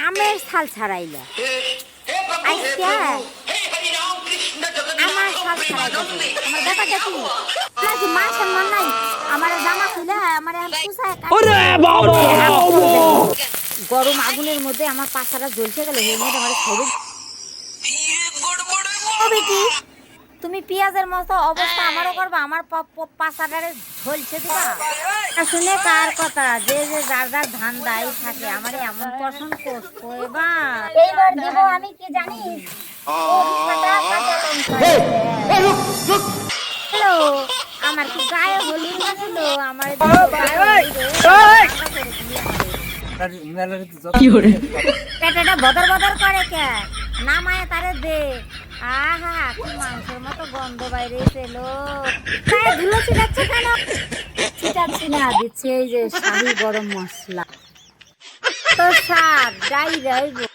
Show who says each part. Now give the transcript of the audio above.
Speaker 1: আমের ছাল ছাড়াইলা আজকে আমার ছাল ছাড়াইলা আমার ব্যাপারটা কি নাকি মা সম্মান নাই আমার জামা খুলে আমার গরম আগুনের মধ্যে আমার পাছাটা জ্বলছে গেল হেলমেট আমার ছেড়ে বেটি তুমি পেঁয়াজের মতো অবস্থা আমারও করবা আমার পাছাটারে ঝলছে দিবা শুনে কার কথা যে যে যার যার ধান দায়ী থাকে আমার এমন পছন্দ করতো এইবার দেব আমি কি জানিস হ্যালো আমার কি গায়ে হলি ছিল আমার পেটাটা বদর বদর করে কে নামায় তারে দে আহা কি মাংসের মতো গন্ধ বাইরে এলো ধুলো ছিটাচ্ছে কেন ছিটাচ্ছি না দিচ্ছে এই যে শাহি গরম মশলা তো স্বাদ যাই যাই